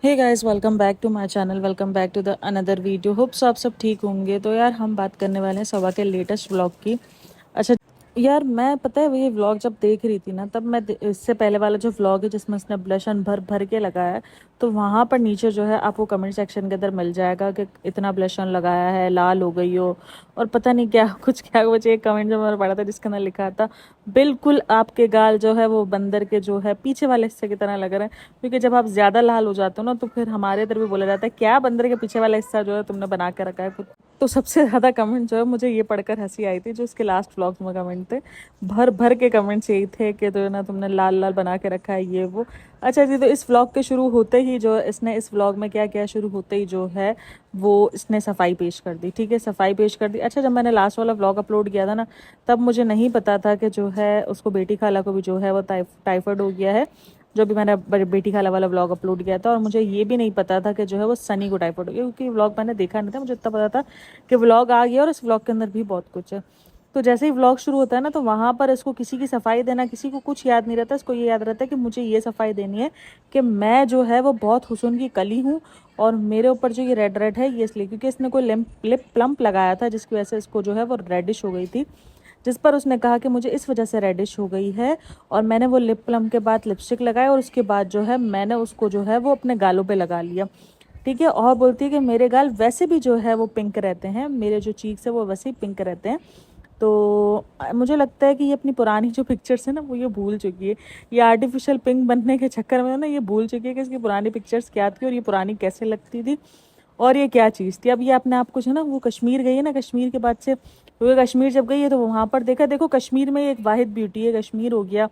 Hey guys, welcome back to my channel. Welcome back to the another video. Hopes आप सब ठीक होंगे। तो यार हम बात करने वाले हैं सबा के लेटेस्ट व्लॉग की। अच्छा यार, मैं पता है ये व्लॉग जब देख रही थी ना, तब इससे पहले वाला जो व्लॉग है जिसमें उसने ब्लशन भर भर के लगाया है, तो वहाँ पर नीचे जो है आपको कमेंट सेक्शन के अंदर मिल जाएगा कि इतना ब्लशन लगाया है, लाल हो गई हो और पता नहीं क्या कुछ। क्या मुझे एक कमेंट जो मैंने पढ़ा था जिसके अंदर लिखा था, बिल्कुल आपके गाल जो है वो बंदर के जो है पीछे वाले हिस्से की तरह लग रहे हैं। क्योंकि जब आप ज़्यादा लाल हो जाते हो ना, तो फिर हमारे इधर भी बोला जाता है क्या बंदर के पीछे वाला हिस्सा जो है तुमने बना के रखा है खुद। तो सबसे ज़्यादा कमेंट जो है मुझे ये पढ़कर हंसी आई थी, जो इसके लास्ट व्लॉग में कमेंट थे, भर भर के कमेंट्स यही थे कि तो ना तुमने लाल लाल बना के रखा है ये वो। अच्छा जी, तो इस व्लॉग के शुरू होते ही जो इसने इस व्लॉग में क्या किया, शुरू होते ही जो है वो इसने सफाई पेश कर दी। ठीक है, सफाई पेश कर दी। अच्छा, जब मैंने लास्ट वाला व्लॉग अपलोड किया था ना, तब मुझे नहीं पता था कि जो है उसको बेटी खाला को भी जो है वो टाइफाइड हो गया है। जो भी मैंने बेटी खाला वाला व्लॉग अपलोड किया था, और मुझे ये भी नहीं पता था कि जो है वो सनी को टाइफाइड हो गया, क्योंकि व्लॉग मैंने देखा नहीं था। मुझे इतना पता था कि व्लॉग आ गया और इस व्लॉग के अंदर भी बहुत कुछ है। तो जैसे ही व्लॉग शुरू होता है ना, तो वहाँ पर इसको किसी की सफाई देना, किसी को कुछ याद नहीं रहता। इसको ये याद रहता है कि मुझे ये सफाई देनी है कि मैं जो है वो बहुत हुस्न की कली हूँ, और मेरे ऊपर जो ये रेड रेड है ये इसलिए क्योंकि इसने कोई लिप प्लम्प लगाया था, जिसकी वजह से इसको जो है वो रेडिश हो गई थी। जिस पर उसने कहा कि मुझे इस वजह से रेडिश हो गई है, और मैंने वो लिप प्लम के बाद लिपस्टिक लगाई, और उसके बाद जो है मैंने उसको जो है वो अपने गालों पे लगा लिया। ठीक है, और बोलती है कि मेरे गाल वैसे भी जो है वो पिंक रहते हैं, मेरे जो चीक्स है वो वैसे ही पिंक रहते हैं। तो मुझे लगता है कि ये अपनी पुरानी जो पिक्चर्स है ना, वो ये भूल चुकी है। ये आर्टिफिशियल पिंक बनने के चक्कर में ना ये भूल चुकी है कि इसकी पुरानी पिक्चर्स क्या थी और ये पुरानी कैसे लगती थी और ये क्या चीज़ थी। अब ये अपने आप को जो है ना, वो कश्मीर गई है ना, कश्मीर के बाद से, क्योंकि कश्मीर जब गई है तो वहाँ पर देखा, देखो कश्मीर में एक वाहिद ब्यूटी है। कश्मीर हो गया,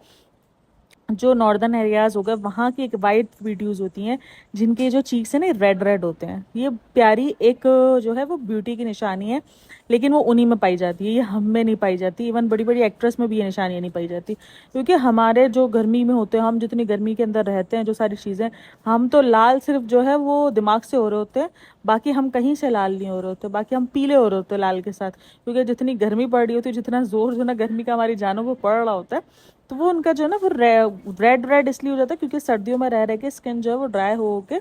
जो नॉर्दर्न एरियाज़ हो गए, वहाँ की एक वाइट वीडियोज़ होती हैं जिनके जो चीक्स हैं ना रेड रेड होते हैं। ये प्यारी एक जो है वो ब्यूटी की निशानी है, लेकिन वो उन्हीं में पाई जाती है, ये हम में नहीं पाई जाती। इवन बड़ी बड़ी एक्ट्रेस में भी ये निशानियाँ नहीं पाई जाती, क्योंकि हमारे जो गर्मी में होते हैं, हम जितनी गर्मी के अंदर रहते हैं, जो सारी चीज़ें, हम तो लाल सिर्फ जो है वो दिमाग से हो रहे होते हैं, बाकी हम कहीं से लाल नहीं हो रहे होते, बाकी हम पीले हो रहे होते हैं लाल के साथ। क्योंकि जितनी गर्मी पड़ रही होती है, जितना जोर जो ना गर्मी का हमारी जानों पर पड़ रहा होता है, तो वो उनका जो है ना वो रेड रेड इसलिए हो जाता है क्योंकि सर्दियों में रह रह के स्किन जो है वो ड्राई हो के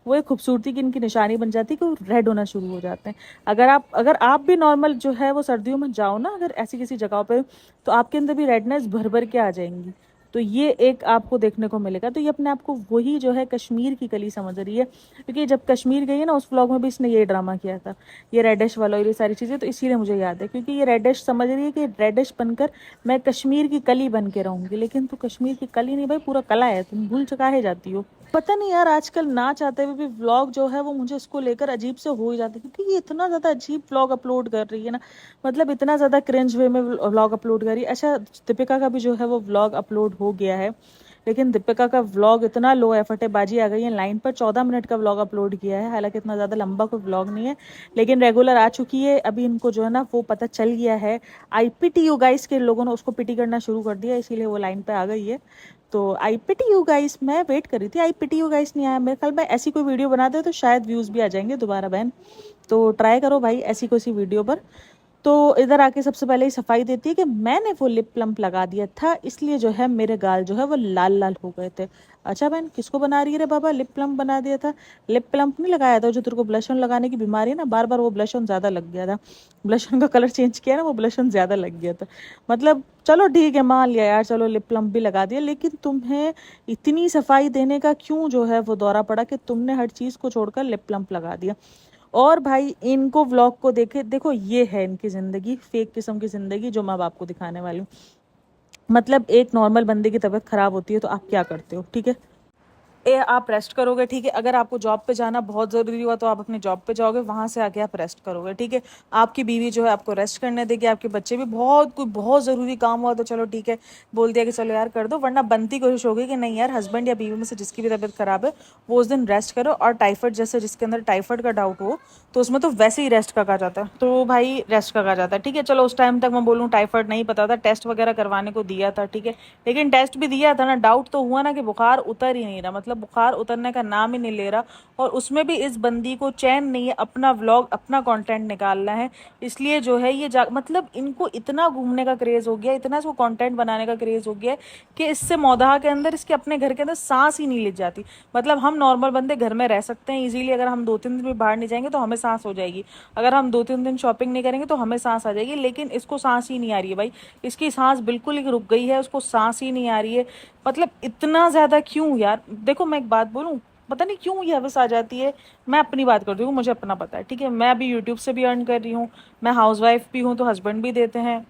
वो एक खूबसूरती की इनकी निशानी बन जाती है कि वो रेड होना शुरू हो जाते हैं। अगर आप भी नॉर्मल जो है वो सर्दियों में जाओ ना, अगर ऐसी किसी जगह पे, तो आपके अंदर भी रेडनेस भर भर के आ जाएंगी। तो ये एक आपको देखने को मिलेगा। तो ये अपने आप को वही जो है कश्मीर की कली समझ रही है, क्योंकि जब कश्मीर गई है ना, उस व्लॉग में भी इसने ये ड्रामा किया था, ये रेडिश वाला और ये सारी चीज़ें। तो इसीलिए मुझे याद है, क्योंकि ये रेडिश समझ रही है कि रेडिश बनकर मैं कश्मीर की कली बन के रहूंगी। लेकिन तू कश्मीर की कली नहीं भाई, पूरा कला है, तुम भूल चुका है जाती हो। पता नहीं यार, आजकल ना चाहते हुए भी व्लॉग जो है वो मुझे इसको लेकर अजीब से हो ही जाता है, क्योंकि ये इतना ज़्यादा अजीब व्लॉग अपलोड कर रही है ना, मतलब इतना ज़्यादा क्रिंज वे में व्लॉग अपलोड कर रही है। अच्छा, दीपिका का भी जो है वो व्लॉग अपलोड हो गया है, लेकिन दीपिका का व्लॉग इतना लो एफर्ट है, बाजी आ गई है लाइन पर। 14 मिनट का व्लॉग अपलोड किया है, हालांकि इतना ज़्यादा लंबा कोई व्लॉग नहीं है, लेकिन रेगुलर आ चुकी है। अभी इनको जो है ना वो पता चल गया है, IPTU गाइस के लोगों ने उसको पिटी करना शुरू कर दिया, इसीलिए वो लाइन पे आ गई है। तो IPTU गाइस, मैं वेट कर रही थी, IPTU गाइस नहीं आया। मेरे ख्याल में ऐसी कोई वीडियो बना दे तो शायद व्यूज़ भी आ जाएंगे दोबारा बहन। तो ट्राई करो भाई ऐसी कोई सी वीडियो पर। तो इधर आके सबसे पहले ही सफाई देती है कि मैंने वो लिप प्लम्प लगा दिया था, इसलिए जो है मेरे गाल जो है वो लाल लाल हो गए थे। अच्छा बहन, किसको बना रही है रे बाबा, लिप प्लम्प बना दिया था? लिप प्लम्प नहीं लगाया था, जो तेरे को ब्लश ऑन लगाने की बीमारी है ना, बार बार वो ब्लश ऑन ज़्यादा लग गया था। ब्लश ऑन का कलर चेंज किया ना, वो ब्लश ऑन ज़्यादा लग गया था। मतलब चलो ठीक है, मान लिया यार, चलो लिप प्लम्प भी लगा दिया, लेकिन तुम्हें इतनी सफाई देने का क्यों जो है वो दौरा पड़ा कि तुमने हर चीज़ को छोड़कर लिप प्लम्प लगा दिया? और भाई इनको व्लॉग को देखे, देखो ये है इनकी ज़िंदगी, फेक किस्म की ज़िंदगी जो मैं अब आपको दिखाने वाली हूँ। मतलब एक नॉर्मल बंदे की तबीयत खराब होती है तो आप क्या करते हो? ठीक है, आप रेस्ट करोगे। ठीक है, अगर आपको जॉब पे जाना बहुत ज़रूरी हुआ तो आप अपने जॉब पे जाओगे, वहाँ से आके आप रेस्ट करोगे। ठीक है, आपकी बीवी जो है आपको रेस्ट करने देगी, आपके बच्चे भी, बहुत कोई बहुत ज़रूरी काम हुआ तो चलो ठीक है, बोल दिया कि चलो यार कर दो, वरना बनती कोशिश होगी कि नहीं यार, हस्बैंड या बीवी में से जिसकी भी तबीयत खराब है वो उस दिन रेस्ट करो। और टाइफाइड जैसे जिसके अंदर टाइफाइड का डाउट हो, तो उसमें तो वैसे ही रेस्ट का कहा जाता है, तो भाई रेस्ट का कहा जाता है। ठीक है, चलो उस टाइम तक मैं बोलूँ टाइफाइड नहीं पता था, टेस्ट वगैरह करवाने को दिया था। ठीक है, लेकिन टेस्ट भी दिया था ना, डाउट तो हुआ ना कि बुखार उतर ही नहीं रहा, मतलब मतलब बुखार उतरने का नाम ही नहीं ले रहा। और उसमें भी इस बंदी को चैन नहीं है, अपना व्लॉग अपना कंटेंट निकालना है। इसलिए जो है ये मतलब इनको इतना घूमने का क्रेज हो गया, इतना इसको कंटेंट बनाने का क्रेज हो गया है कि इससे मौदाह के अंदर, इसके अपने घर के अंदर सांस ही नहीं ले जाती। मतलब हम नॉर्मल बंदे घर में रह सकते हैं इजीली, अगर हम 2-3 दिन भी बाहर नहीं जाएंगे तो हमें सांस हो जाएगी, अगर हम 2-3 दिन शॉपिंग नहीं करेंगे तो हमें सांस आ जाएगी। लेकिन इसको सांस ही नहीं आ रही है भाई, इसकी सांस बिल्कुल ही रुक गई है, उसको सांस ही नहीं आ रही है। मतलब इतना ज्यादा क्यों यार? देखो मैं एक बात बोलूं, पता नहीं क्यों ये हवस आ जाती है। मैं अपनी बात करती हूँ, मुझे अपना पता है, ठीक है। मैं अभी यूट्यूब से भी अर्न कर रही हूँ, मैं हाउसवाइफ भी हूँ तो हस्बैंड भी देते हैं,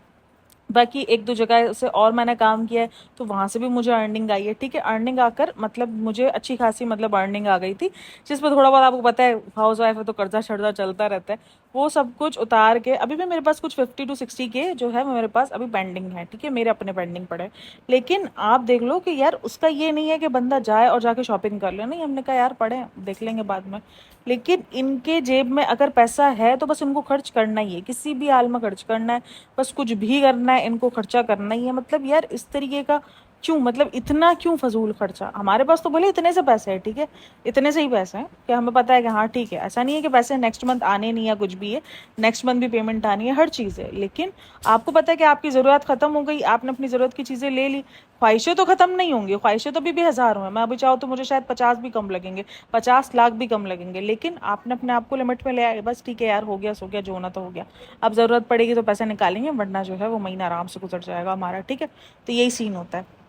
बाकी 1-2 जगह से और मैंने काम किया है तो वहाँ से भी मुझे अर्निंग आई है, ठीक है। अर्निंग आकर मतलब मुझे अच्छी खासी मतलब अर्निंग आ गई थी, जिसमें थोड़ा बहुत आपको पता है हाउस वाइफ है तो कर्जा शर्जा चलता रहता है, वो सब कुछ उतार के अभी भी मेरे पास कुछ 50 to 60 के जो है मेरे पास अभी पेंडिंग है, ठीक है, मेरे अपने पेंडिंग पड़े। लेकिन आप देख लो कि यार उसका ये नहीं है कि बंदा जाए और जाके शॉपिंग कर ले, नहीं, हमने कहा यार पड़े देख लेंगे बाद में। लेकिन इनके जेब में अगर पैसा है तो बस इनको खर्च करना ही है, किसी भी हाल में खर्च करना है, बस कुछ भी करना है इनको खर्चा करना ही है। मतलब यार इस तरीके का क्यों, मतलब इतना क्यों फजूल खर्चा? हमारे पास तो भले इतने से पैसे हैं, ठीक है, इतने से ही पैसे हैं कि हमें पता है कि हाँ ठीक है, ऐसा नहीं है कि पैसे नेक्स्ट मंथ आने नहीं या कुछ भी है, नेक्स्ट मंथ भी पेमेंट आनी है, हर चीज़ है। लेकिन आपको पता है कि आपकी ज़रूरत ख़त्म हो गई, आपने अपनी ज़रूरत की चीज़ें ले ली, ख्वाहिशें तो ख़त्म नहीं होंगी, ख्वाहिशें तो भी हज़ारों हैं, मैं अभी चाहूँ तो मुझे शायद 50 भी कम लगेंगे, 50 लाख भी कम लगेंगे, लेकिन आपने अपने आप को लिमिट में ले आए, बस ठीक है यार, हो गया सो गया, जो होना तो हो गया, अब ज़रूरत पड़ेगी तो पैसे निकालेंगे, वरना जो है वो महीना आराम से गुजर जाएगा हमारा, ठीक है। तो यही सीन होता है।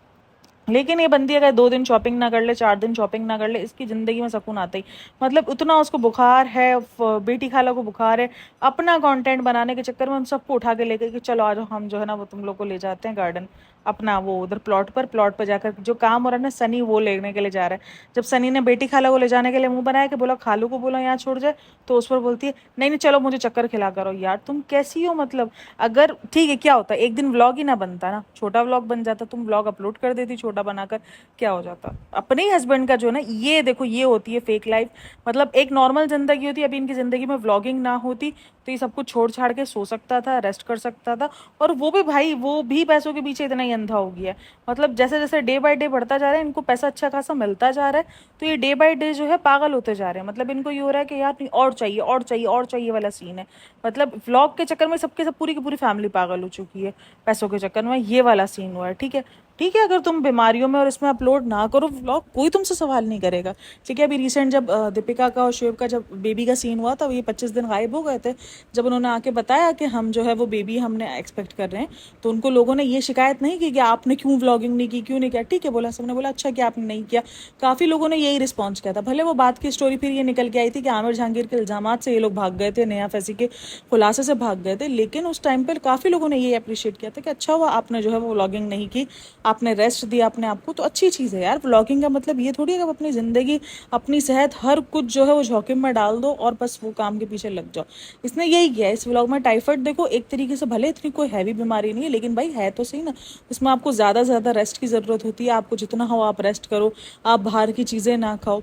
लेकिन ये बंदी अगर 2 दिन शॉपिंग ना कर ले, 4 दिन शॉपिंग ना कर ले, इसकी ज़िंदगी में सुकून आता ही, मतलब उतना उसको बुखार है, बेटी खाला को बुखार है, अपना कंटेंट बनाने के चक्कर में उन सबको उठा के लेकर कि चलो आज हम जो है ना वो तुम लोग को ले जाते हैं गार्डन, अपना वो उधर प्लॉट पर जाकर जो काम हो रहा है ना, सनी वो लेने के लिए जा रहा है। जब सनी ने बेटी खाला को ले जाने के लिए मुंह बनाया कि बोला खालू को बोला यहाँ छोड़ जाए, तो उस पर बोलती है नहीं नहीं चलो मुझे चक्कर खिला करो। यार तुम कैसी हो? मतलब अगर ठीक है, क्या होता है, एक दिन व्लॉग ही ना बनता ना, छोटा व्लॉग बन जाता, तुम व्लॉग अपलोड कर देती छोटा बनाकर, क्या हो जाता? अपने ही हस्बैंड का जो है ना, ये देखो ये होती है फेक लाइफ। मतलब एक नॉर्मल जिंदगी होती है, अभी इनकी जिंदगी में व्लॉगिंग ना होती तो ये सब कुछ छोड़ छाड़ के सो सकता था, रेस्ट कर सकता था, और वो भी भाई वो भी पैसों के पीछे इतना ही अंधा हो गया है। मतलब जैसे जैसे डे बाय डे बढ़ता जा रहा है, इनको पैसा अच्छा खासा मिलता जा रहा है, तो ये डे बाय डे जो है पागल होते जा रहे हैं। मतलब इनको ये हो रहा है कि यार नहीं, और चाहिए और चाहिए और चाहिए वाला सीन है। मतलब व्लॉग के चक्कर में सबके सब पूरी की पूरी फैमिली पागल हो चुकी है, पैसों के चक्कर में ये वाला सीन हुआ है, ठीक है। ठीक है, अगर तुम बीमारियों में और इसमें अपलोड ना करो व्लॉग, कोई तुमसे सवाल नहीं करेगा, ठीक है। अभी रिसेंट जब दीपिका का और शोएब का जब बेबी का सीन हुआ था, ये 25 दिन गायब हो गए थे, जब उन्होंने आके बताया कि हम जो है वो बेबी हमने एक्सपेक्ट कर रहे हैं, तो उनको लोगों ने ये शिकायत नहीं की कि आपने क्यों व्लॉगिंग नहीं की, क्यों नहीं किया, ठीक है बोला, सबने बोला अच्छा कि आपने नहीं किया। काफ़ी लोगों ने यही रिस्पॉन्स किया था। भले वो बात की स्टोरी फिर ये निकल के आई थी कि आमिर जहांगीर के इल्जामात से ये लोग भाग गए थे, नेहा फैसी के खुलासे से भाग गए थे, लेकिन उस टाइम पर काफ़ी लोगों ने ये अप्रिशिएट किया था कि अच्छा हुआ आपने जो है वो व्लॉगिंग नहीं की, आपने रेस्ट दिया अपने आप को, तो अच्छी चीज़ है यार। व्लॉगिंग का मतलब ये थोड़ी है कि अपनी ज़िंदगी, अपनी सेहत, हर कुछ जो है वो जोखिम में डाल दो और बस वो काम के पीछे लग जाओ। इसने यही किया इस व्लॉग में। टाइफाइड देखो एक तरीके से भले इतनी कोई हैवी बीमारी नहीं है, लेकिन भाई है तो सही ना, इसमें आपको ज़्यादा से ज़्यादा रेस्ट की ज़रूरत होती है, आपको जितना हो आप रेस्ट करो, आप बाहर की चीज़ें ना खाओ।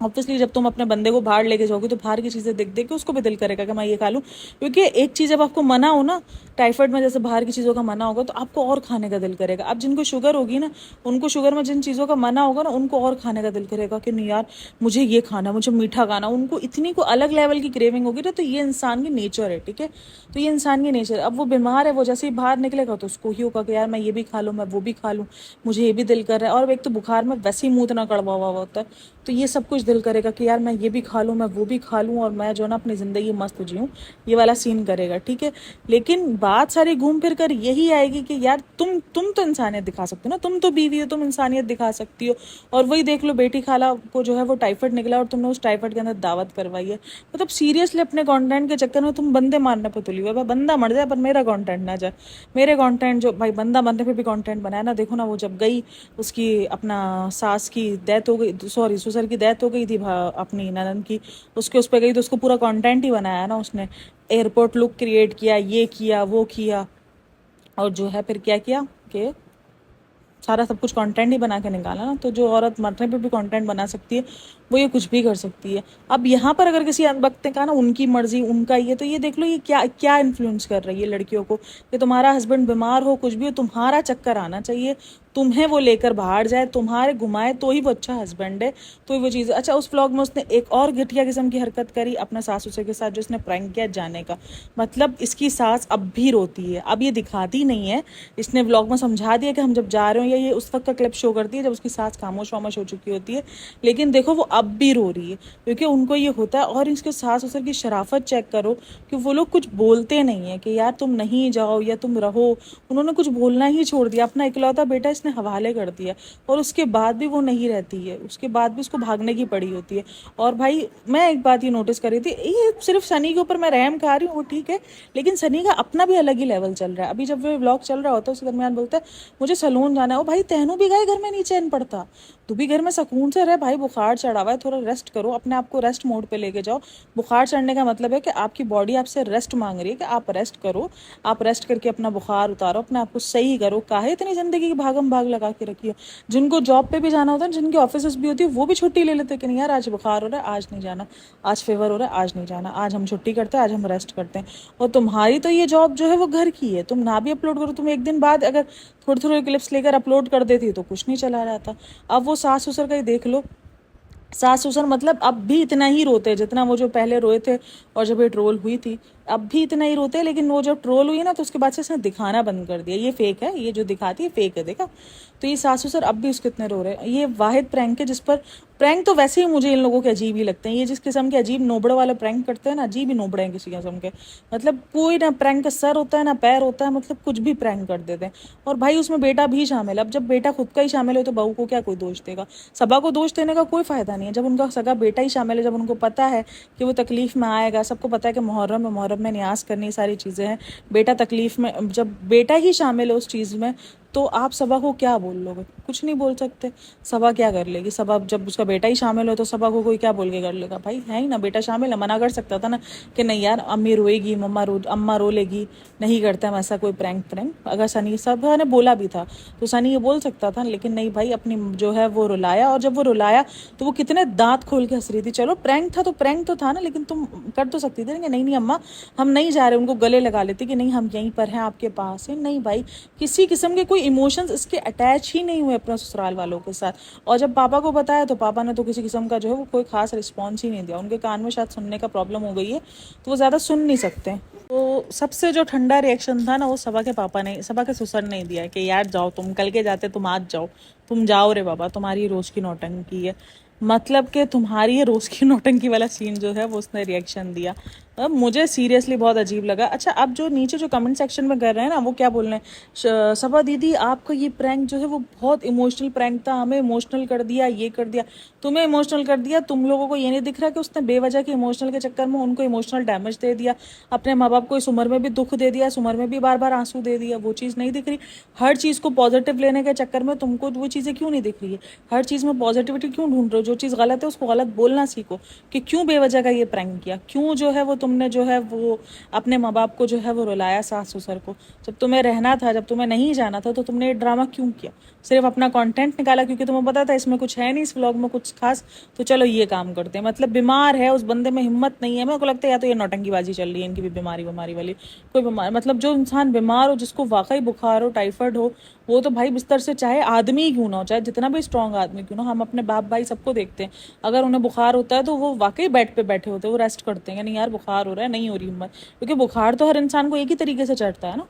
ऑब्वियसली जब तुम अपने बंदे को बाहर लेके जाओगे तो बाहर की चीज़ें देख देख के उसको भी दिल करेगा कि मैं ये खा लूँ, क्योंकि एक चीज़ जब आपको मना हो ना, टाइफाइड में जैसे बाहर की चीज़ों का मना होगा तो आपको और खाने का दिल करेगा। अब जिनको शुगर होगी ना, उनको शुगर में जिन चीज़ों का मना होगा ना, उनको और खाने का दिल करेगा कि नहीं यार मुझे ये खाना, मुझे मीठा खाना, उनको इतनी को अलग लेवल की क्रेविंग होगी ना। तो ये इंसान की नेचर है, ठीक है, तो ये इंसान की नेचर। अब वो बीमार है, वो जैसे ही बाहर निकलेगा तो उसको ही होगा कि यार मैं ये भी खा लूँ, मैं वो भी खा लूँ, मुझे ये भी दिल कर रहा है। और एक तो बुखार में वैसे ही मुँह इतना कड़वा हुआ होता है, तो ये सब कुछ दिल करेगा कि यार मैं ये भी खा लूँ, मैं वो भी खा लूँ, और मैं जो ना अपनी ज़िंदगी मस्त जीऊँ, ये वाला सीन करेगा, ठीक है। लेकिन बात सारी घूम फिर कर यही आएगी कि यार तुम तो इंसानियत दिखा सकते हो ना, तुम तो बीवी हो, तुम इंसानियत दिखा सकती हो। और वही देख लो, बेटी खाला को जो है वो टाइफाइड निकला और तुमने उस टाइफाइड के अंदर दावत करवाई है। मतलब सीरियसली अपने कंटेंट के चक्कर में तुम बंदे मारने पर तुली हुई है। बंदा मर जाए पर मेरा कंटेंट ना जाए। मेरे कंटेंट जो भाई, बंदा मरने पर भी कंटेंट बनाया ना, देखो ना वो जब गई उसकी अपना सास की डेथ हो गई, सॉरी ससुर की डेथ हो गई थी अपनी ननद की, उसके उस पर गई तो उसको पूरा कंटेंट ही बनाया ना उसने, एयरपोर्ट लुक क्रिएट किया, ये किया वो किया, और जो है फिर क्या किया कि सारा सब कुछ कंटेंट ही बना के निकाला ना। तो जो औरत मरने पे भी कंटेंट बना सकती है, वो ये कुछ भी कर सकती है। अब यहाँ पर अगर किसी वक्त ने कहा ना उनकी मर्जी उनका ये, तो ये देख लो ये क्या क्या इन्फ्लुएंस कर रही है लड़कियों को कि तुम्हारा हस्बैंड बीमार हो कुछ भी हो, तुम्हारा चक्कर आना चाहिए, तुम्हें वो लेकर बाहर जाए, तुम्हारे घुमाए, तो ही वो अच्छा हस्बैंड है, तो ही वो चीज़। अच्छा, उस व्लॉग में उसने एक और घटिया किस्म की हरकत करी अपना सास ससुर के साथ, जो उसने प्रैंक किया जाने का। मतलब इसकी सास अब भी रोती है, अब ये दिखाती नहीं है, इसने व्लॉग में समझा दिया कि हम जब जा रहे हो, या ये उस वक्त का क्लिप शो करती है जब उसकी सास खामोश वामोश हो चुकी होती है, लेकिन देखो वो अब भी रो रही है क्योंकि उनको ये होता है। और इसके सास ससुर की शराफत चेक करो कि वो लोग कुछ बोलते नहीं है कि यार तुम नहीं जाओ या तुम रहो, उन्होंने कुछ बोलना ही छोड़ दिया, अपना इकलौता बेटा इसने हवाले कर दिया, और उसके बाद भी वो नहीं रहती है, उसके बाद भी उसको भागने की पड़ी होती है। और भाई मैं एक बात ये नोटिस करी थी, ये सिर्फ सनी के ऊपर मैं रहम खा रही हूँ वो ठीक है, लेकिन सनी का अपना भी अलग ही लेवल चल रहा है। अभी जब वो व्लॉग चल रहा होता है उसके दरमियान बोलता है मुझे सैलून जाना है। ओ भाई तहनु भी गए, घर में नहीं चैन पड़ता, तू भी घर में सुकून से रह भाई, बुखार चढ़ा हुआ है, थोड़ा रेस्ट करो, अपने आप को रेस्ट मोड पे लेके जाओ। बुखार चढ़ने का मतलब है कि आपकी बॉडी आपसे रेस्ट मांग रही है कि आप रेस्ट करो, आप रेस्ट करके अपना बुखार उतारो, अपने आप को सही करो। काहे इतनी जिंदगी की भागम भाग लगा के रखी हो। जिनको जॉब पे भी जाना होता है, जिनकी ऑफिस भी होती है, वो भी छुट्टी ले लेते हैं कि नहीं यार आज बुखार हो रहा है, आज नहीं जाना, आज फीवर हो रहा है, आज नहीं जाना, आज हम छुट्टी करते हैं, आज हम रेस्ट करते हैं। और तुम्हारी तो ये जॉब जो है वो घर की है, तुम ना भी अपलोड करो, तुम एक दिन बाद अगर थोड़ी थोड़ी क्लिप्स लेकर अपलोड कर देती तो कुछ नहीं चला रहा था। अब वो सास ससुर का ही देख लो, सास ससुर मतलब अब भी इतना ही रोते हैं जितना वो जो पहले रोए थे और जब ये ट्रोल हुई थी, अब भी इतना ही रोते हैं। लेकिन वो जब ट्रोल हुई ना तो उसके बाद से इसने दिखाना बंद कर दिया, ये फेक है, ये जो दिखाती है फेक है, देखा। तो ये सास ससुर अब भी उसके इतने रो रहे हैं। ये वाहिद प्रैंक है जिस पर, प्रैंक तो वैसे ही मुझे इन लोगों के अजीब ही लगते हैं, ये जिस किस्म के अजीब नोबड़े वाले प्रैंक करते हैं ना, अजीब ही नोबड़े हैं किसी किस्म के। मतलब कोई ना प्रैंक का सर होता है ना पैर होता है, मतलब कुछ भी प्रैंक कर देते हैं। और भाई उसमें बेटा भी शामिल है। अब जब बेटा खुद का ही शामिल हो तो बहू को क्या कोई दोष देगा। सबा को दोष देने का कोई फायदा नहीं है। जब उनका सगा बेटा ही शामिल है, जब उनको पता है कि वो तकलीफ में आएगा, सबको पता है कि मुहर्रम में न्याज करनी सारी चीज़ें हैं, बेटा तकलीफ में, जब बेटा ही शामिल है उस चीज़ में, तो आप सबा को क्या बोल लोगे, कुछ नहीं बोल सकते। सबा क्या कर लेगी, सबा जब उसका बेटा ही शामिल हो तो सबा को कोई क्या बोल के कर लेगा। भाई है ही ना, बेटा शामिल है, मना कर सकता था ना कि नहीं यार अम्मी रोएगी, अम्मा रो लेगी, नहीं करते हम ऐसा कोई प्रैंक। अगर सनी सबा ने बोला भी था तो सनी ये बोल सकता था, लेकिन नहीं भाई, अपनी जो है वो रुलाया। और जब वो रुलाया तो वो कितने दांत खोल के हंस रही थी। चलो प्रैंक था तो प्रैंक तो था ना, लेकिन तुम कर तो सकती थी कि नहीं अम्मा हम नहीं जा रहे, उनको गले लगा लेते कि नहीं हम यहीं पर हैं आपके पास है। नहीं भाई, किसी किस्म के कोई इमोशंस इसके अटैच ही नहीं हुए अपने ससुराल वालों के साथ। और जब पापा को बताया तो पापा ने तो किसी किस्म का जो है वो कोई खास रिस्पॉन्स ही नहीं दिया। उनके कान में शायद सुनने का प्रॉब्लम हो गई है तो वो ज़्यादा सुन नहीं सकते। तो सबसे जो ठंडा रिएक्शन था ना वो सबा के पापा ने, सबा के ससुर ने दिया कि यार जाओ तुम, कल के जाते तुम आज जाओ, तुम जाओ रे बाबा, तुम्हारी रोज़ की नौटंकी है। मतलब कि तुम्हारी ये रोज़ की नौटंकी वाला सीन जो है वो उसने रिएक्शन दिया। अब मुझे सीरियसली बहुत अजीब लगा। अच्छा, अब जो नीचे जो कमेंट सेक्शन में कर रहे हैं ना वो क्या बोल रहे हैं, सबा दीदी आपका ये प्रैंक जो है वो बहुत इमोशनल प्रैंक था, हमें इमोशनल कर दिया, ये कर दिया, तुम्हें इमोशनल कर दिया। तुम लोगों को ये नहीं दिख रहा कि उसने बेवजह के इमोशनल के चक्कर में उनको इमोशनल डैमेज दे दिया, अपने माँ बाप को इस उम्र में भी दुख दे दिया, इस उम्र में भी बार बार आंसू दे दिया, वो चीज़ नहीं दिख रही। हर चीज़ को पॉजिटिव लेने के चक्कर में तुमको वो चीज़ें क्यों नहीं दिख रही है, हर चीज़ में पॉजिटिविटी क्यों ढूंढ रहे हो। जो चीज़ गलत है उसको गलत बोलना सीखो कि क्यों बेवजह का ये प्रैंक किया, क्यों जो है वो तुमने जो है वो अपने माँ बाप को जो है वो रुलाया, सास ससुर को। जब तुम्हें रहना था, जब तुम्हें नहीं जाना था तो तुमने ये ड्रामा क्यों किया। सिर्फ अपना कंटेंट निकाला क्योंकि तुम्हें पता था इसमें कुछ है नहीं, इस व्लॉग में कुछ खास, तो चलो ये काम करते हैं। मतलब बीमार है, उस बंदे में हिम्मत नहीं है। मेरे को लगता है या तो ये नौटंकीबाजी चल रही है इनकी भी, बीमारी वाली कोई बीमार, मतलब जो इंसान बीमार हो, जिसको वाकई बुखार हो, टाइफाइड हो, वो तो भाई बिस्तर से चाहे आदमी क्यों ना हो, चाहे जितना भी स्ट्रांग आदमी क्यों ना, हम अपने बाप भाई सबको देखते हैं, अगर उन्हें बुखार होता है तो वो वाकई बेड पे बैठे होते हैं, वो रेस्ट करते हैं, नहीं यार बुखार हो रहा है, नहीं हो रही हिम्मत, क्योंकि बुखार तो हर इंसान को एक ही तरीके से चढ़ता है ना,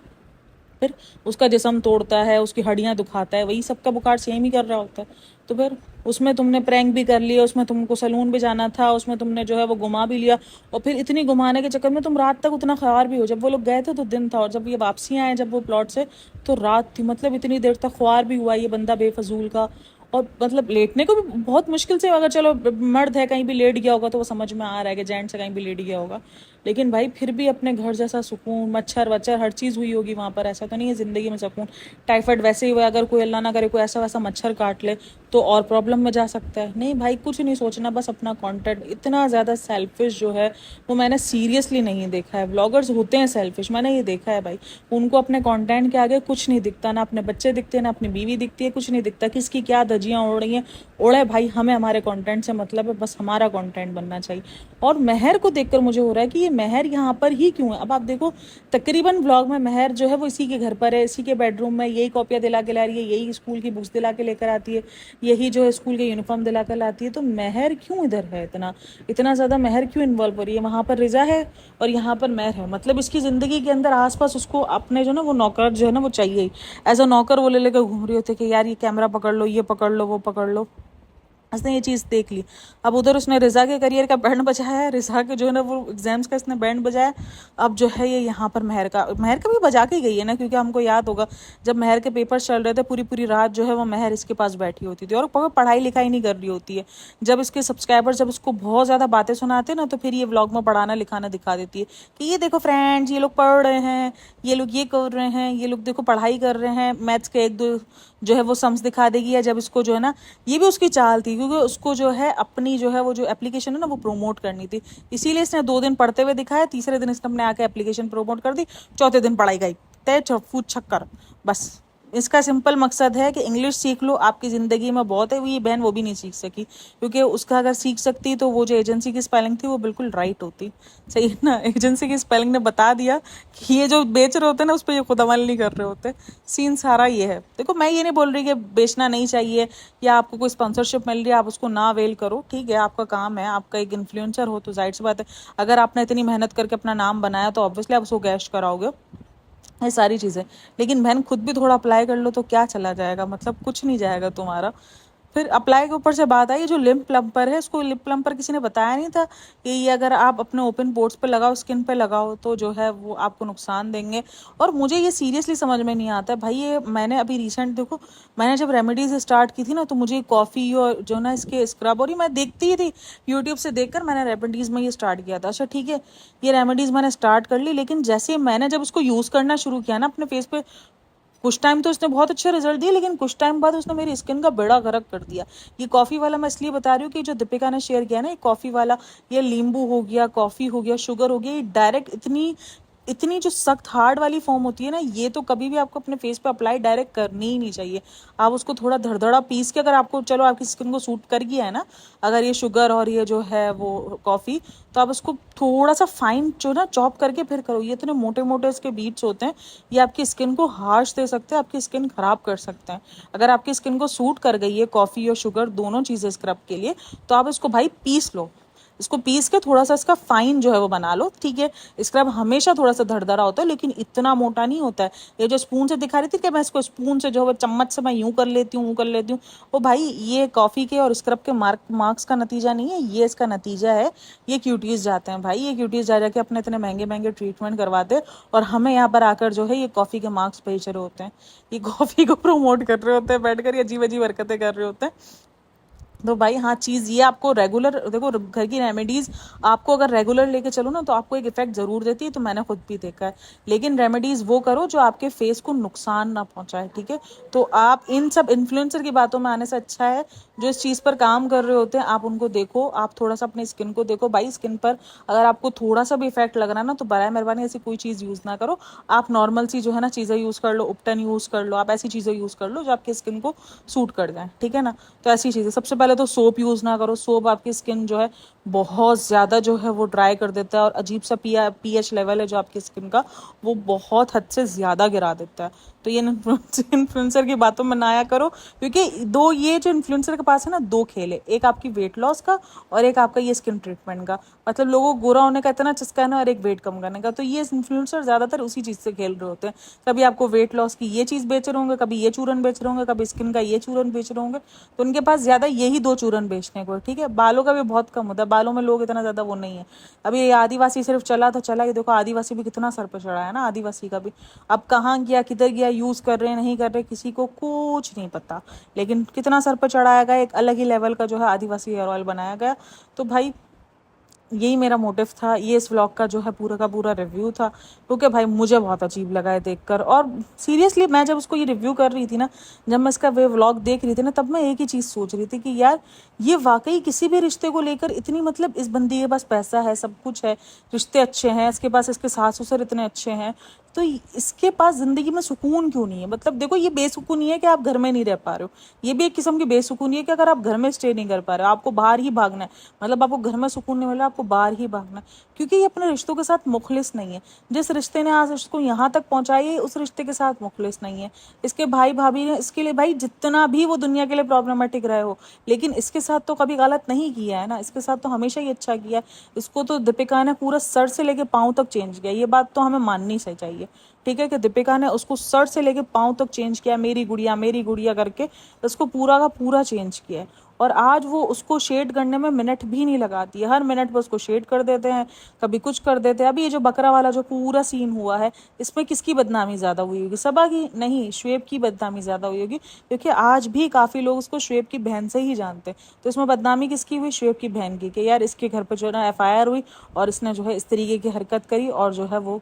फिर उसका जिस्म तोड़ता है, उसकी हड्डियां दुखाता है, वही सबका बुखार सेम ही कर रहा होता है। तो फिर उसमें तुमने प्रैंक भी कर लिया, उसमें तुमको सैलून भी जाना था, उसमें तुमने जो है वो घुमा भी लिया, और फिर इतनी घुमाने के चक्कर में तुम रात तक उतना ख्वार भी हो। जब वो लोग गए थे तो दिन था, और जब ये वापसी आए जब वो प्लॉट से तो रात थी। मतलब इतनी देर तक ख्वार भी हुआ ये बंदा बेफजूल का। और मतलब लेटने को भी बहुत मुश्किल से, अगर चलो मर्द है कहीं भी लेट गया होगा तो वो समझ में आ रहा है कि जेंट्स से कहीं भी लेट गया होगा, लेकिन भाई फिर भी अपने घर जैसा सुकून, मच्छर वच्छर हर चीज़ हुई होगी वहाँ पर, ऐसा तो नहीं है ज़िंदगी में सुकून। टाइफाइड वैसे ही हुआ, अगर कोई अल्लाह ना करे कोई ऐसा वैसा मच्छर काट ले तो और प्रॉब्लम में जा सकता है। नहीं भाई कुछ नहीं सोचना, बस अपना कंटेंट। इतना ज़्यादा सेल्फिश जो है वो मैंने सीरियसली नहीं देखा है। व्लॉगर्स होते हैं सेल्फिश, मैंने ये देखा है भाई, उनको अपने कंटेंट के आगे कुछ नहीं दिखता, ना अपने बच्चे दिखते, ना अपनी बीवी दिखती है, कुछ नहीं दिखता, किसकी क्या धज्जियाँ उड़ रही हैं, उड़े भाई, हमें हमारे कंटेंट से मतलब है, बस हमारा कंटेंट बनना चाहिए। और महर को देखकर मुझे हो रहा है कि ये महर यहाँ पर ही क्यों है। अब आप देखो तकरीबन व्लॉग में महर जो है वो इसी के घर पर है, इसी के बेडरूम में, यही कॉपियाँ दिला के ला रही है, यही स्कूल की बुक्स दिला के लेकर आती है, यही जो है स्कूल के यूनिफॉर्म दिला कर लाती है। तो महर क्यों इधर है, इतना इतना ज़्यादा महर क्यों इन्वॉल्व हो रही है। वहाँ पर रिजा है और यहाँ पर महर है, मतलब इसकी ज़िंदगी के अंदर आसपास उसको अपने जो ना वो नौकर जो है ना वो चाहिए ही। एज अ नौकर वो ले लेकर घूम रही होती है कि यार ये कैमरा पकड़ लो, ये पकड़ लो, वो पकड़ लो। उसने ये चीज़ देख ली। अब उधर उसने रिजा के करियर का बैंड बजाया है, रिजा के जो है ना वो एग्जाम्स का इसने बैंड बजाया। अब जो है ये यहाँ पर महर का भी बजा के गई है ना, क्योंकि हमको याद होगा जब महर के पेपर चल रहे थे पूरी पूरी रात जो है वो महर इसके पास बैठी होती थी और पढ़ाई लिखाई नहीं कर रही होती है। जब इसके सब्सक्राइबर जब इसको बहुत ज़्यादा बातें सुनाते हैं ना, तो फिर ये व्लॉग में पढ़ाना लिखाना दिखा देती है कि ये देखो फ्रेंड्स, ये लोग पढ़ रहे हैं, ये लोग ये कर रहे हैं, ये लोग देखो पढ़ाई कर रहे हैं, मैथ्स के एक दो जो है वो सम्स दिखा देगी। या जब इसको जो है ना, ये भी उसकी चाल थी, क्योंकि उसको जो है अपनी जो है वो जो एप्लीकेशन है ना वो प्रमोट करनी थी, इसीलिए इसने 2 दिन पढ़ते हुए दिखाया, तीसरे दिन इसने अपने आके एप्लीकेशन प्रमोट कर दी, चौथे दिन पढ़ाई गई तय फूट छक्कर। बस इसका सिंपल मकसद है कि इंग्लिश सीख लो, आपकी ज़िंदगी में बहुत है। ये बहन वो भी नहीं सीख सकी, क्योंकि उसका अगर सीख सकती तो वो जो एजेंसी की स्पेलिंग थी वो बिल्कुल राइट होती। सही है ना, एजेंसी की स्पेलिंग ने बता दिया कि ये जो बेच रहे होते हैं ना उस पर ये खुद अमल नहीं कर रहे होते। सीन सारा ये है। देखो मैं ये नहीं बोल रही कि बेचना नहीं चाहिए या आपको कोई स्पॉन्सरशिप मिल रही है आप उसको ना अवेल करो, ठीक है, आपका काम है, आपका एक इन्फ्लुएंसर हो तो जाहिर सी बात है अगर आपने इतनी मेहनत करके अपना नाम बनाया तो ऑब्वियसली आप उसको कैश कराओगे, ये सारी चीज़ें। लेकिन बहन खुद भी थोड़ा अप्लाई कर लो तो क्या चला जाएगा, मतलब कुछ नहीं जाएगा तुम्हारा। फिर अप्लाई के ऊपर से बात आई, जो लिप प्लम्पर है, इसको लिप प्लम्पर किसी ने बताया नहीं था कि ये अगर आप अपने ओपन पोर्स पे लगाओ, स्किन पे लगाओ तो जो है वो आपको नुकसान देंगे। और मुझे ये सीरियसली समझ में नहीं आता है भाई। ये मैंने अभी रिसेंट देखो, मैंने जब रेमेडीज स्टार्ट की थी ना तो मुझे कॉफ़ी और जो ना इसके स्क्रब, और ये मैं देखती ही थी यूट्यूब से देखकर मैंने रेमेडीज़ में ये स्टार्ट किया था। अच्छा ठीक है, ये रेमेडीज़ मैंने स्टार्ट कर ली, लेकिन जैसे मैंने जब उसको यूज़ करना शुरू किया ना अपने फेस पे, कुछ टाइम तो उसने बहुत अच्छे रिजल्ट दिए, लेकिन कुछ टाइम बाद उसने मेरी स्किन का बेड़ा गर्क कर दिया। ये कॉफ़ी वाला मैं इसलिए बता रही हूँ कि जो दीपिका ने शेयर किया ना, ये कॉफ़ी वाला, ये नींबू हो गया, कॉफ़ी हो गया, शुगर हो गया, ये डायरेक्ट इतनी इतनी जो सख्त हार्ड वाली फॉर्म होती है ना, ये तो कभी भी आपको अपने फेस पे अप्लाई डायरेक्ट करनी ही नहीं चाहिए। आप उसको थोड़ा धड़धड़ा पीस के, अगर आपको चलो आपकी स्किन को सूट कर गया है ना, अगर ये शुगर और ये जो है वो कॉफ़ी, तो आप उसको थोड़ा सा फाइन जो ना चॉप करके फिर करो। ये इतने मोटे मोटे इसके बीट्स होते हैं, ये आपकी स्किन को हार्श दे सकते हैं, आपकी स्किन खराब कर सकते हैं। अगर आपकी स्किन को सूट कर गई है कॉफ़ी और शुगर दोनों चीज़ें स्क्रब के लिए, तो आप इसको भाई पीस लो, इसको पीस के थोड़ा सा इसका फाइन जो है वो बना लो, ठीक है। स्क्रब हमेशा थोड़ा सा धड़धड़ा होता है, लेकिन इतना मोटा नहीं होता है। ये जो स्पून से दिखा रही थी कि मैं इसको स्पून से जो है चम्मच से मैं यूं कर लेती हूँ, कर लेती हूँ, वो भाई ये कॉफ़ी के और स्क्रब के मार्क्स का नतीजा नहीं है, ये इसका नतीजा है। ये क्यूटीज जाते हैं भाई, ये क्यूटीज जा जाके अपने इतने महंगे महंगे ट्रीटमेंट करवाते हैं और हमें यहाँ पर आकर जो है ये कॉफ़ी के मार्क्स बेच रहे होते हैं, ये कॉफ़ी को प्रमोट कर रहे होते हैं बैठकर, ये अजीब अजीब हरकतें कर रहे होते हैं। तो भाई हाँ, चीज़ ये आपको रेगुलर देखो, घर की रेमेडीज़ आपको अगर रेगुलर लेके चलो ना तो आपको एक इफेक्ट ज़रूर देती है, तो मैंने खुद भी देखा है। लेकिन रेमेडीज़ वो करो जो आपके फेस को नुकसान ना पहुंचाए, ठीक है। तो आप इन सब इन्फ्लुएंसर की बातों में आने से अच्छा है जो इस चीज़ पर काम कर रहे होते हैं, आप उनको देखो, आप थोड़ा सा अपनी स्किन को देखो। भाई स्किन पर अगर आपको थोड़ा सा भी इफेक्ट लग रहा है ना, तो बराए मेहरबानी ऐसी कोई चीज़ यूज़ ना करो। आप नॉर्मल सी जो है ना चीज़ें यूज़ कर लो, उपटन यूज़ कर लो, आप ऐसी चीज़ें यूज़ कर लो जो आपकी स्किन को सूट कर जाए, ठीक है ना। तो ऐसी चीज़ें, सबसे पहले तो सोप यूज़ ना करो। सोप आपकी स्किन जो है बहुत ज़्यादा जो है वो ड्राई कर देता है, और अजीब सा पीएच लेवल है जो आपकी स्किन का वो बहुत हद से ज़्यादा गिरा देता है। तो ये इन्फ्लुएंसर की बातों में ना आया करो, क्योंकि दो ये जो इन्फ्लुएंसर के पास है ना, दो खेल है, एक आपकी वेट लॉस का और एक आपका ये स्किन ट्रीटमेंट का। मतलब लोगों को गोरा होने का इतना चस्का है ना, और एक वेट कम करने का। तो ये इन्फ्लुएंसर ज़्यादातर उसी चीज़ से खेल रहे होते हैं। कभी आपको वेट लॉस की ये चीज़ बेच रहे होंगे, कभी ये चूरन बेच रहे होंगे, कभी स्किन का ये चूरन बेच रहे होंगे। तो उनके पास ज़्यादा यही दो चूरन बेचने को, ठीक है। बालों का भी बहुत कम होता है, बालों में लोग इतना ज़्यादा वो नहीं है। अभी ये आदिवासी सिर्फ चला तो चला, ये देखो आदिवासी भी कितना सर पर चढ़ा है ना, आदिवासी का भी। अब कहाँ गया, किधर गया, यूज़ कर रहे हैं नहीं कर रहे, किसी को कुछ नहीं पता, लेकिन कितना सर पर चढ़ाया गया, एक अलग ही लेवल का जो है आदिवासी हेयर ऑयल बनाया गया। तो भाई यही मेरा मोटिव था, ये इस व्लॉग का जो है पूरा का पूरा रिव्यू था, क्योंकि भाई मुझे बहुत अजीब लगा है देखकर। और सीरियसली मैं जब उसको ये रिव्यू कर रही थी ना, जब मैं इसका वे व्लॉग देख रही थी ना, तब मैं एक ही चीज़ सोच रही थी कि यार ये वाकई किसी भी रिश्ते को लेकर इतनी, मतलब इस बंदी के पास पैसा है, सब कुछ है, रिश्ते अच्छे हैं इसके पास, इसके सास ससुर इतने अच्छे हैं, तो इसके पास ज़िंदगी में सुकून क्यों नहीं है? मतलब देखो, ये बेसुकूनी है कि आप घर में नहीं रह पा रहे हो, ये भी एक किस्म की बेसुकूनी है कि अगर आप घर में स्टे नहीं कर पा रहे हो, आपको बाहर ही भागना है, मतलब आपको घर में सुकून नहीं मिला, आपको बाहर ही भागना है, क्योंकि ये अपने रिश्तों के साथ मुखलिस नहीं है। जिस रिश्ते ने आज इसको यहाँ तक पहुँचाई है, उस रिश्ते के साथ मुखलिस नहीं है। इसके भाई भाभी ने इसके लिए, भाई जितना भी वो दुनिया के लिए प्रॉब्लमेटिक रहे हो, लेकिन इसके साथ तो कभी गलत नहीं किया है ना, इसके साथ तो हमेशा ही अच्छा किया है। इसको तो दीपिका ने पूरा सर से लेके पाँव तक चेंज किया, ये बात तो हमें माननी से चाहिए, ठीक है, कि दीपिका ने उसको सर से लेके पाँव तक चेंज किया, मेरी गुड़िया करके उसको पूरा का पूरा चेंज किया है। और आज वो उसको शेड करने में मिनट भी नहीं लगाती है, हर मिनट पर उसको शेड कर देते हैं, कभी कुछ कर देते हैं। अभी ये जो बकरा वाला जो पूरा सीन हुआ है, इसमें किसकी बदनामी ज़्यादा हुई होगी? सबा की नहीं, शुएब की बदनामी ज़्यादा हुई होगी, क्योंकि आज भी काफ़ी लोग उसको शुएब की बहन से ही जानते हैं। तो इसमें बदनामी किसकी हुई? शुएब की बहन की, कि यार इसके घर पर जो है ना FIR हुई और इसने जो है इस तरीके की हरकत करी, और जो है वो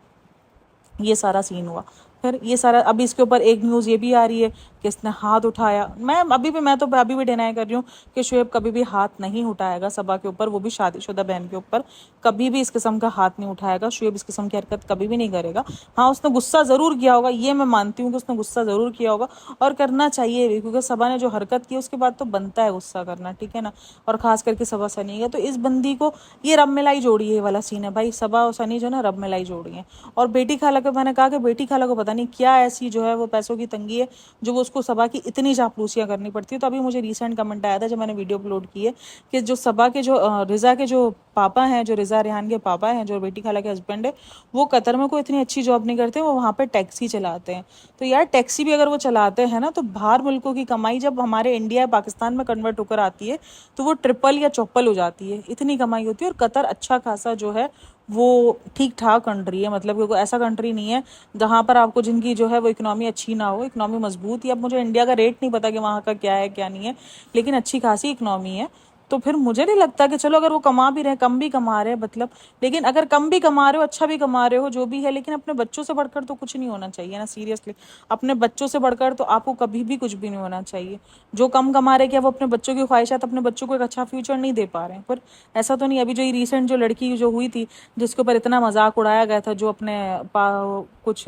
ये सारा सीन हुआ। फिर ये सारा, अभी इसके ऊपर एक न्यूज़ ये भी आ रही है कि इसने हाथ उठाया। मैं तो अभी भी डिनाई कर रही हूँ कि शुएब कभी भी हाथ नहीं उठाएगा सबा के ऊपर, वो भी शादीशुदा बहन के ऊपर कभी भी इस किस्म का हाथ नहीं उठाएगा। शुएब इस किस्म की हरकत कभी भी नहीं करेगा। हाँ, उसने गुस्सा ज़रूर किया होगा, ये मैं मानती हूँ कि उसने गुस्सा ज़रूर किया होगा, और करना चाहिए भी, क्योंकि सबा ने जो हरकत की उसके बाद तो बनता है गुस्सा करना, ठीक है ना। और ख़ास करके सबा सनी है, तो इस बंदी को ये रब मिलाई जोड़ी है वाला सीन है भाई। सबा और सनी जो ना रब मिलाई जोड़ी है। और बेटी खाला को, मैंने कहा कि बेटी खाला को पता नहीं क्या ऐसी जो है वो पैसों की तंगी है, जो वो उसको सबा की इतनी चापलूसियाँ करनी पड़ती है। तो अभी मुझे रिसेंट कमेंट आया था जब मैंने वीडियो अपलोड की है, कि जो सबा के जो रिज़ा के जो पापा हैं, जो रिज़ा रेहान के पापा हैं, जो बेटी खाला के हस्बैंड है, वो कतर में कोई इतनी अच्छी जॉब नहीं करते, वो वहाँ पे टैक्सी चलाते हैं। तो यार टैक्सी भी अगर वो चलाते हैं ना, तो बाहर मुल्कों की कमाई जब हमारे इंडिया या पाकिस्तान में कन्वर्ट होकर आती है, तो वो ट्रिपल या चौपल हो जाती है, इतनी कमाई होती है। और कतर अच्छा खासा जो है वो ठीक ठाक कंट्री है, मतलब कि कोई ऐसा कंट्री नहीं है जहाँ पर आपको, जिनकी जो है वो इकनॉमी अच्छी ना हो, इकनॉमी मजबूत ही। अब मुझे इंडिया का रेट नहीं पता कि वहाँ का क्या है क्या नहीं है, लेकिन अच्छी खासी इकनॉमी है। तो फिर मुझे नहीं लगता कि चलो अगर वो कमा भी रहे, कम भी कमा रहे हैं मतलब, लेकिन अगर कम भी कमा रहे हो, अच्छा भी कमा रहे हो, जो भी है, लेकिन अपने बच्चों से बढ़कर तो कुछ नहीं होना चाहिए ना, सीरियसली। अपने बच्चों से बढ़कर तो आपको कभी भी कुछ भी नहीं होना चाहिए। जो कम कमा रहे, क्या वो अपने बच्चों की ख्वाहिशात, अपने बच्चों को एक अच्छा फ्यूचर नहीं दे पा रहे हैं? पर ऐसा तो नहीं। अभी जो ये रिसेंट जो लड़की जो हुई थी, जिसके ऊपर इतना मजाक उड़ाया गया था, जो अपने कुछ,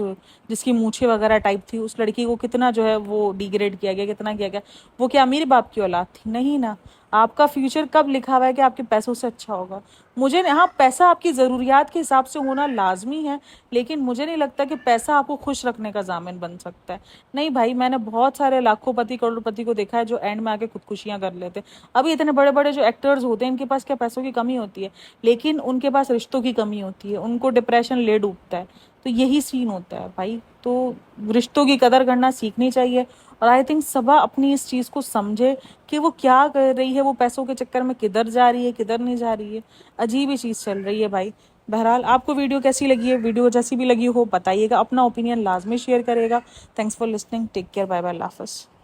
जिसकी मूछें वगैरह टाइप थी, उस लड़की को कितना जो है वो डिग्रेड किया गया, कितना किया गया। वो क्या अमीर बाप की औलाद थी? नहीं ना। आपका फ्यूचर कब लिखा हुआ है कि आपके पैसों से अच्छा होगा? मुझे, हाँ, पैसा आपकी ज़रूरियात के हिसाब से होना लाजमी है, लेकिन मुझे नहीं लगता कि पैसा आपको खुश रखने का जामिन बन सकता है। नहीं भाई, मैंने बहुत सारे लाखोंपति करोड़पति को देखा है जो एंड में आके खुदकुशियाँ कर लेते हैं। अभी इतने बड़े बड़े जो एक्टर्स होते हैं, इनके पास क्या पैसों की कमी होती है? लेकिन उनके पास रिश्तों की कमी होती है, उनको डिप्रेशन ले डूबता है। तो यही सीन होता है भाई। तो रिश्तों की कदर करना सीखनी चाहिए। और आई थिंक सबा अपनी इस चीज़ को समझे कि वो क्या कर रही है, वो पैसों के चक्कर में किधर जा रही है, किधर नहीं जा रही है। अजीब ही चीज़ चल रही है भाई। बहरहाल, आपको वीडियो कैसी लगी है? वीडियो जैसी भी लगी हो बताइएगा, अपना ओपिनियन लाजमी शेयर करेगा। Thanks for listening, take care, bye bye, अल्लाह हाफ़िज़।